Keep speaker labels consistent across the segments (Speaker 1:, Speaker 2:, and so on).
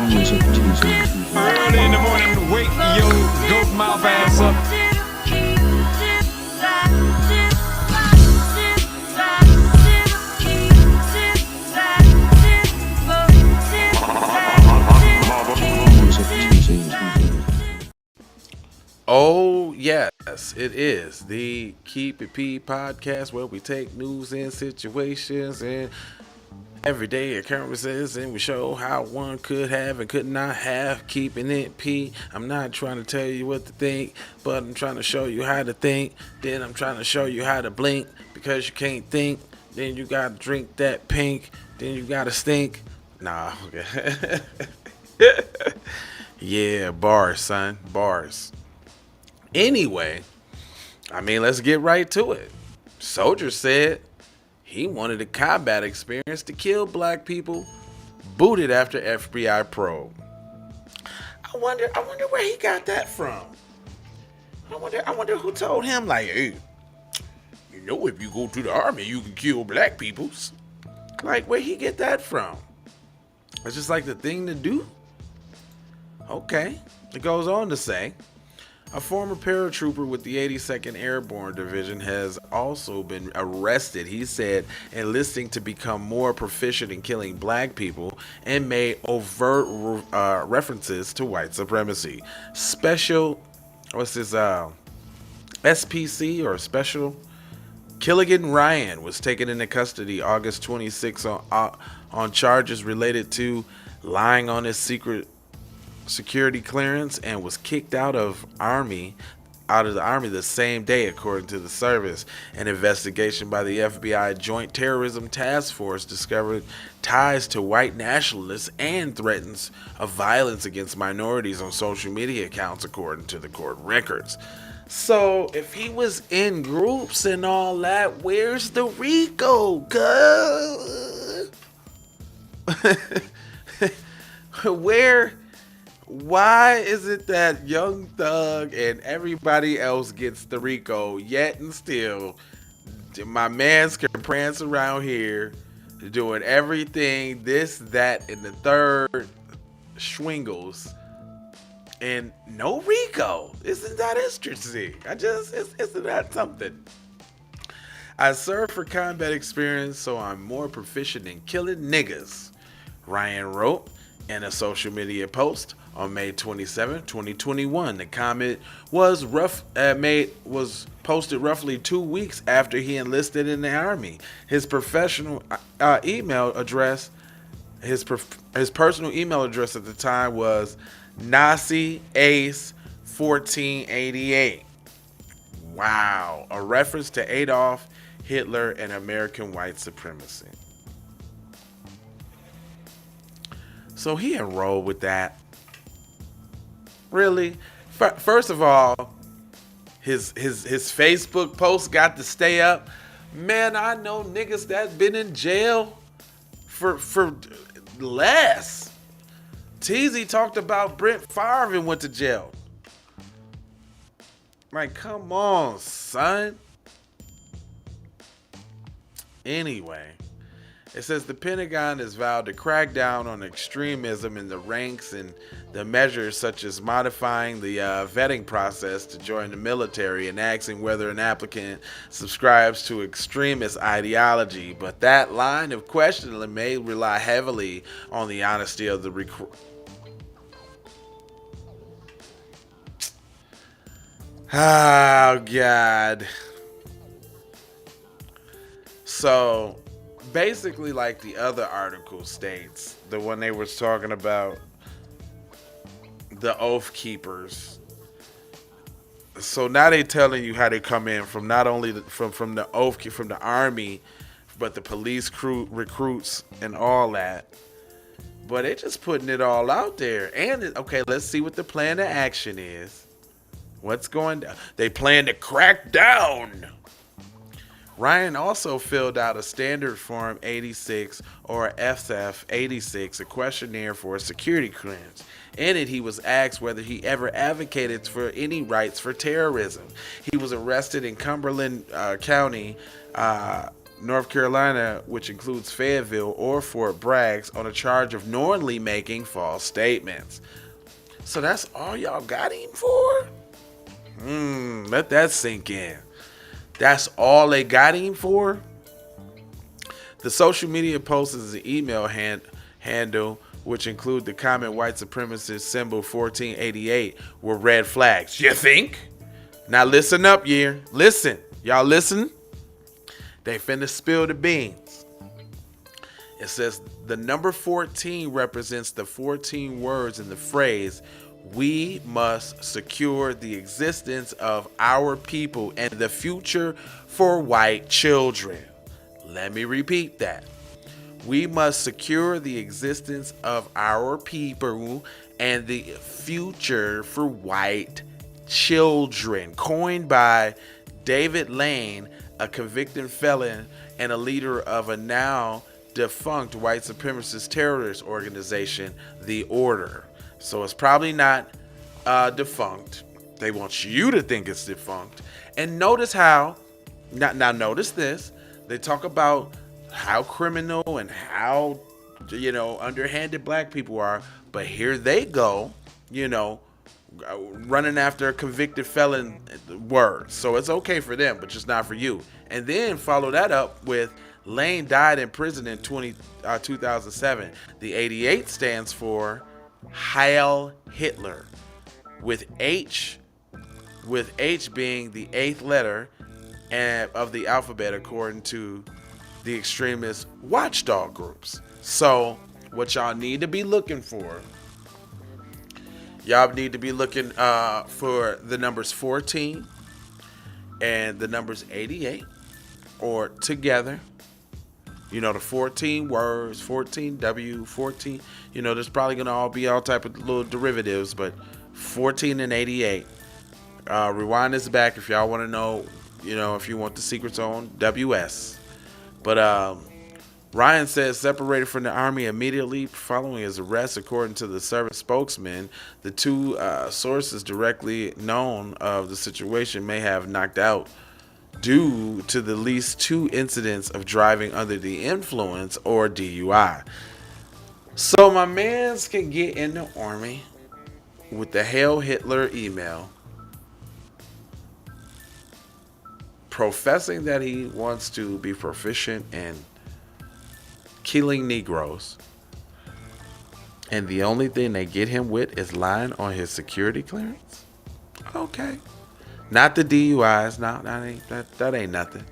Speaker 1: Early in the morning, wake your goat mouth ass up.
Speaker 2: Oh, yes, it is the Keep It P podcast where we take news and situations and everyday occurrences and we show how one could have and could not have keeping it P. I'm not trying to tell you what to think, but I'm trying to show you how to think. Then I'm trying to show you how to blink because you can't think. Then you gotta drink that pink. Then you gotta stink. Nah, okay. Yeah, bars, son, bars. Anyway, let's get right to it. Soldier said he wanted a combat experience to kill black people, booted after FBI probe. I wonder where he got that from. I wonder who told him, like, hey, if you go to the army, you can kill black peoples. Like, where he get that from? It's just like the thing to do. Okay. It goes on to say, a former paratrooper with the 82nd Airborne Division has also been arrested, he said, enlisting to become more proficient in killing black people and made overt references to white supremacy. SPC or Special Killigan Ryan was taken into custody August 26 on charges related to lying on his security clearance and was kicked out of the army the same day, according to the service. An investigation by the FBI Joint Terrorism Task Force discovered ties to white nationalists and threats of violence against minorities on social media accounts, according to the court records. So if he was in groups and all that, where's the RICO? Why is it that Young Thug and everybody else gets the RICO, yet and still my mans can prance around here doing everything, this, that, and the third schwingles, and no RICO? Isn't that interesting? Isn't that something? I served for combat experience, so I'm more proficient in killing niggas, Ryan wrote in a social media post on May 27, 2021. The comment was posted roughly 2 weeks after he enlisted in the army. His professional email address, his personal email address at the time was NaziAce1488. Wow, a reference to Adolf Hitler and American white supremacy. So he enrolled with that. Really? First of all, his Facebook post got to stay up. Man, I know niggas that's been in jail for less. Teasy talked about Brent Favre and went to jail. Like, come on, son. Anyway, it says the Pentagon has vowed to crack down on extremism in the ranks, and the measures such as modifying the vetting process to join the military and asking whether an applicant subscribes to extremist ideology. But that line of questioning may rely heavily on the honesty of the recruit. Oh, God. So basically, like the other article states, the one they was talking about, the Oath Keepers. So now they telling you how they come in from not only from the army, but the police crew recruits and all that. But they just putting it all out there. And okay, let's see what the plan of action is. What's going down? They plan to crack down. Ryan also filled out a standard Form 86 or SF 86, a questionnaire for a security clearance. In it, he was asked whether he ever advocated for any rights for terrorism. He was arrested in Cumberland County North Carolina, which includes Fayetteville or Fort Bragg, on a charge of knowingly making false statements. So that's all y'all got him for? Let that sink in. That's all they got him for? The social media post is an email handle, which include the comment white supremacist symbol 1488 were red flags. You think? Now listen up, year. Listen. Y'all listen? They finna spill the beans. It says the number 14 represents the 14 words in the phrase, we must secure the existence of our people and the future for white children. Let me repeat that. We must secure the existence of our people and the future for white children. Coined by David Lane, a convicted felon and a leader of a now defunct white supremacist terrorist organization, The Order. So it's probably not defunct. They want you to think it's defunct. And notice how, now notice this, they talk about how criminal and how, underhanded black people are. But here they go, running after a convicted felon words. So it's okay for them, but just not for you. And then follow that up with Lane died in prison in 2007. The 88 stands for Heil Hitler, with H being the 8th letter of the alphabet according to the extremist watchdog groups. So what y'all need to be looking for, y'all need to be looking for the numbers 14 and the numbers 88, or together. The 14 words, 14W, 14, there's probably going to all be all type of little derivatives, but 14 and 88. Rewind this back if y'all want to know, if you want the secrets on WS. But Ryan says separated from the army immediately following his arrest. According to the service spokesman, the two sources directly known of the situation may have knocked out due to the least 2 incidents of driving under the influence or DUI. So my mans can get in the army with the Hail Hitler email professing that he wants to be proficient in killing Negroes, and the only thing they get him with is lying on his security clearance. Okay. Not the DUIs. No, that ain't nothing.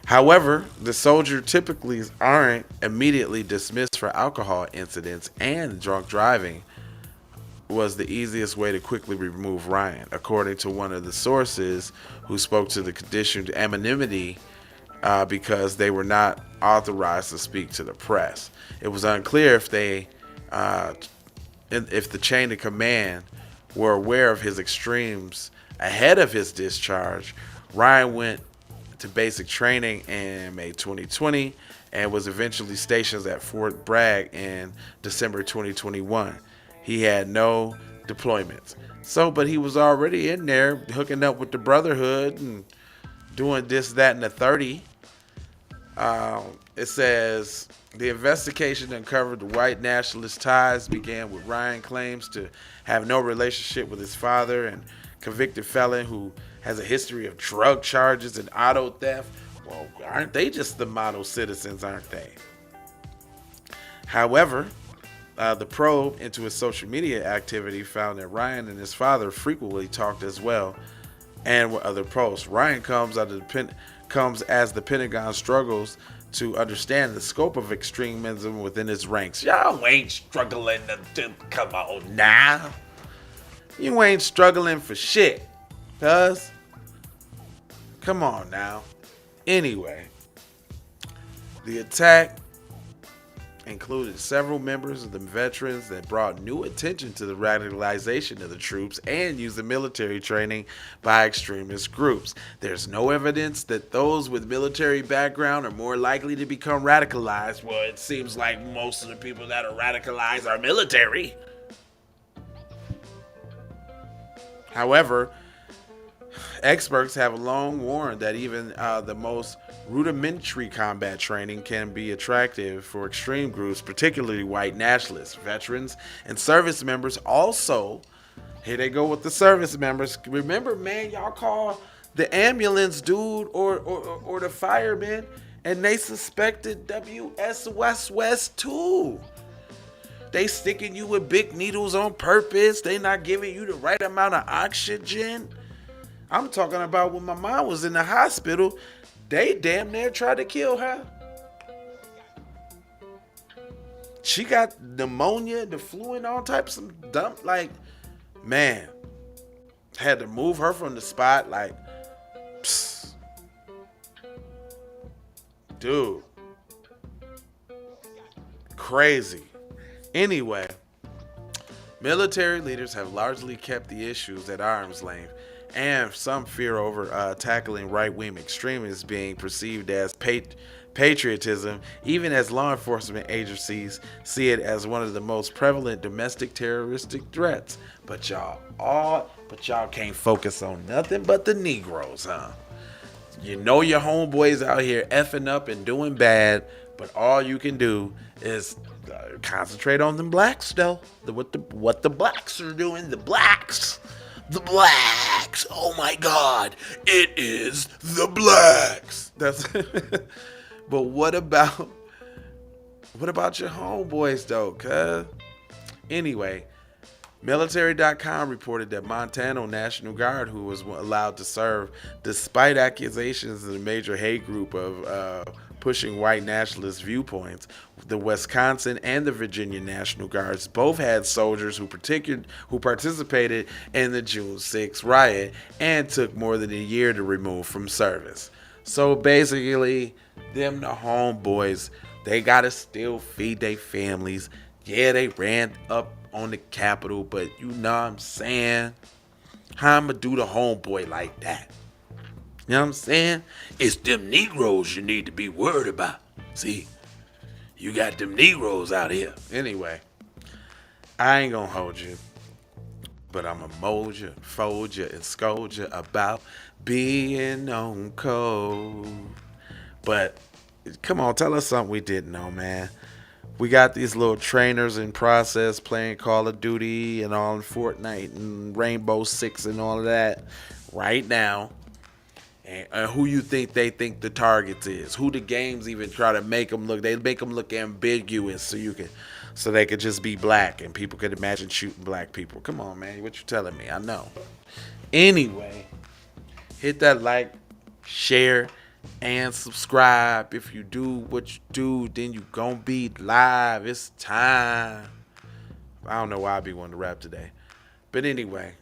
Speaker 2: However, the soldier typically aren't immediately dismissed for alcohol incidents, and drunk driving was the easiest way to quickly remove Ryan, according to one of the sources who spoke to the conditioned anonymity because they were not authorized to speak to the press. It was unclear if the chain of command were aware of his extremes ahead of his discharge. Ryan went to basic training in May 2020 and was eventually stationed at Fort Bragg in December 2021. He had no deployments. But he was already in there hooking up with the Brotherhood and doing this, that, and the 30. It says the investigation uncovered the white nationalist ties began with Ryan claims to have no relationship with his father and convicted felon who has a history of drug charges and auto theft. Well, aren't they just the model citizens, aren't they? However, the probe into his social media activity found that Ryan and his father frequently talked as well, and with other posts. Ryan comes as the Pentagon struggles to understand the scope of extremism within its ranks. Y'all ain't struggling to come on now. You ain't struggling for shit, cuz. Come on now. Anyway, the attack included several members of the veterans that brought new attention to the radicalization of the troops and used the military training by extremist groups. There's no evidence that those with military background are more likely to become radicalized. Well, it seems like most of the people that are radicalized are military. However, Experts have long warned that even the most rudimentary combat training can be attractive for extreme groups, particularly white nationalists, veterans, and service members. Also, here they go with the service members. Remember, man, y'all call the ambulance dude or the fireman, and they suspected WS West too. They sticking you with big needles on purpose. They not giving you the right amount of oxygen. I'm talking about when my mom was in the hospital, they damn near tried to kill her. She got pneumonia, the flu, and all types of dump. Like, man, had to move her from the spot. Like, psst. Dude, crazy. Anyway, military leaders have largely kept the issues at arm's length, and some fear over tackling right-wing extremists being perceived as patriotism, even as law enforcement agencies see it as one of the most prevalent domestic terroristic threats. But y'all can't focus on nothing but the Negroes, huh? You know your homeboys out here effing up and doing bad, but all you can do is concentrate on them blacks, though. What the blacks are doing, the blacks. Oh my God, it is the blacks. That's. But what about your homeboys though, cuz? Anyway, military.com reported that Montana National Guard, who was allowed to serve despite accusations of the major hate group of pushing white nationalist viewpoints, the Wisconsin and the Virginia National Guards both had soldiers who participated in the June 6th riot and took more than a year to remove from service. So basically, them the homeboys, they gotta still feed their families. Yeah, they ran up on the Capitol, but you know what I'm saying? How I'ma do the homeboy like that? You know what I'm saying? It's them Negroes you need to be worried about. See, you got them Negroes out here. Anyway, I ain't gonna hold you, but I'ma mold you, fold you, and scold you about being on code. But come on, tell us something we didn't know, man. We got these little trainers in process playing Call of Duty and all in Fortnite and Rainbow Six and all of that right now. And who you think they think the targets is? Who the games even try to make them look? They make them look ambiguous so they could just be black and people could imagine shooting black people. Come on, man, what you telling me? I know. Anyway, hit that like, share, and subscribe. If you do what you do, then you gonna be live. It's time. I don't know why I be wanting to rap today, but anyway,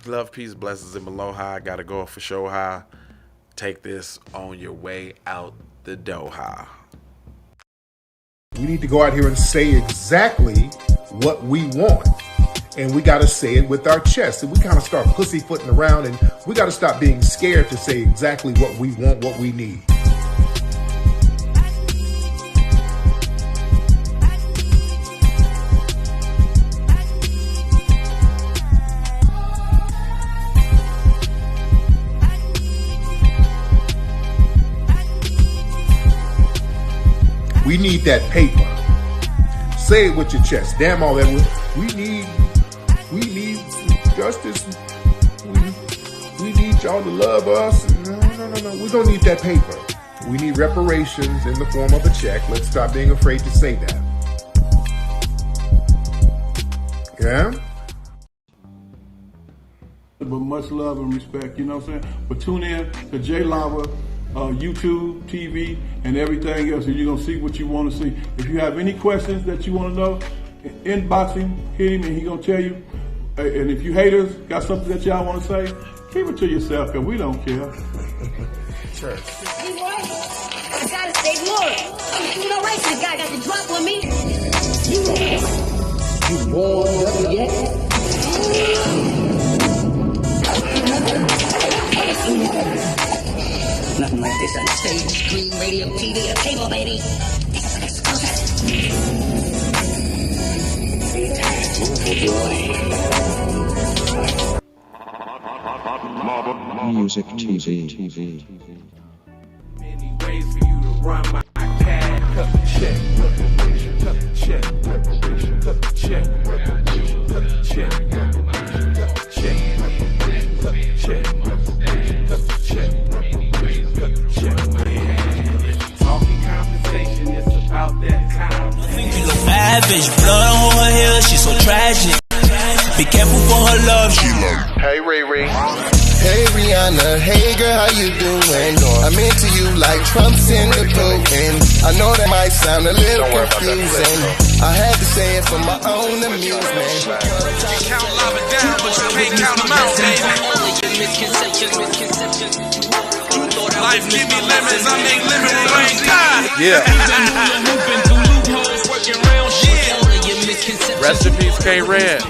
Speaker 2: love, peace, blessings, and aloha. I gotta go for show high. Take this on your way out the Doha.
Speaker 3: We need to go out here and say exactly what we want. And we got to say it with our chest. And we kind of start pussyfooting around, and we got to stop being scared to say exactly what we want, what we need. We need that paper. Say it with your chest. Damn all that. We need justice. We need y'all to love us. No. We don't need that paper. We need reparations in the form of a check. Let's stop being afraid to say that. Yeah?
Speaker 4: But much love and respect, you know what I'm saying? But tune in to J Lava, YouTube, TV, and everything else, and you're going to see what you want to see. If you have any questions that you want to know, inbox him, hit him, and he's going to tell you. And if you haters got something that y'all want to say, keep it to yourself, because we don't care.
Speaker 3: Sure.
Speaker 5: I gotta stay loyal. I'm doing all right. This guy got the drop on me. You warmed up yet? Nothing like this on stage, screen, radio, TV, or cable, baby. Exclusive.
Speaker 6: Music TV.
Speaker 7: Many ways for you to run my pad. Cut the check, reparation, cut the check, reparation, cut the check, reparation, cut the check, reparation, cut the check, reparation, cut the check, reparation, cut the check, reparation, cut the check. Talking compensation, it's about that time.
Speaker 8: She look savage, blood on her hair, she's so tragic. Be careful for her love, she like.
Speaker 9: Hey, Riri.
Speaker 10: Hey Rihanna, hey girl, how you doing? I'm into you like Trump's in the Putin. I know that might sound a little confusing. I had to say it for my own amusement.
Speaker 7: You count lava down, but you can't count them out, baby. Life give me lemons, I make lemon rain.
Speaker 2: Yeah. Rest in peace, K-Red.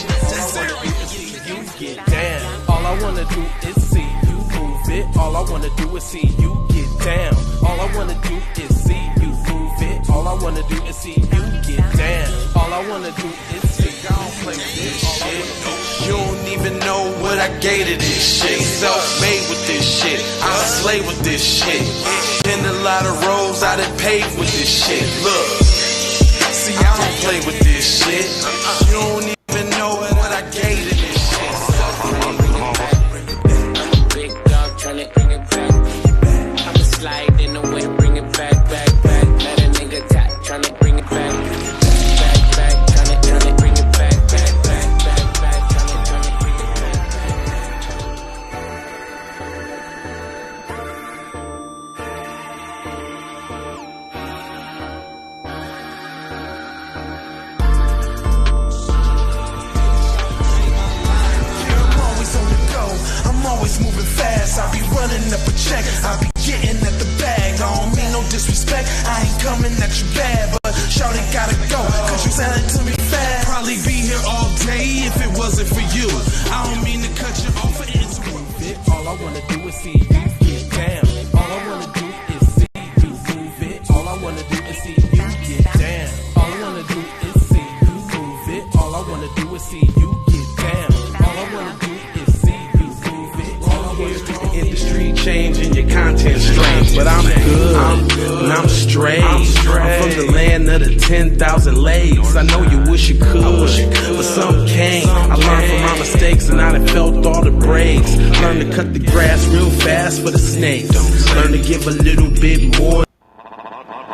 Speaker 7: All I wanna do is see you move it. All I wanna do is see you get down. All I wanna do is see you move it. All I wanna do is see you get down. All I wanna do is see you play this shit.
Speaker 11: You don't even know what I gave to this shit. Self-made with this shit. I slay with this shit. Been a lot of roads I done paved with this shit. Look, see I don't play with this shit. You don't even know what I gave to this shit.
Speaker 8: Slide in the way, bring it back. Let a nigga tap, tryna bring it back. Back, tryna bring it back. Back, tryna bring it
Speaker 7: I'm always on the go, I'm always moving fast. I be running up a check, I be getting at the bag. I don't mean no disrespect, I ain't coming at you bad, but shawty gotta go, cause you sounded to me fast. Probably be here all day if it wasn't for you. I don't mean to cut you off, but it's worth it. All I wanna do is see you get down. All I wanna do is see you move it. All I wanna do is see you get down. All I wanna do is see you move it. All I wanna do is see you get down. All I wanna do is see you move it. All I wanna do
Speaker 11: The industry changing, your content strange, but I'm good, and I'm straight. I'm from the land of the 10,000 legs. I know you wish you could, but some can't. I learned from my mistakes and I done felt all the breaks. Learn to cut the grass real fast for the snakes. Learn to give a little bit more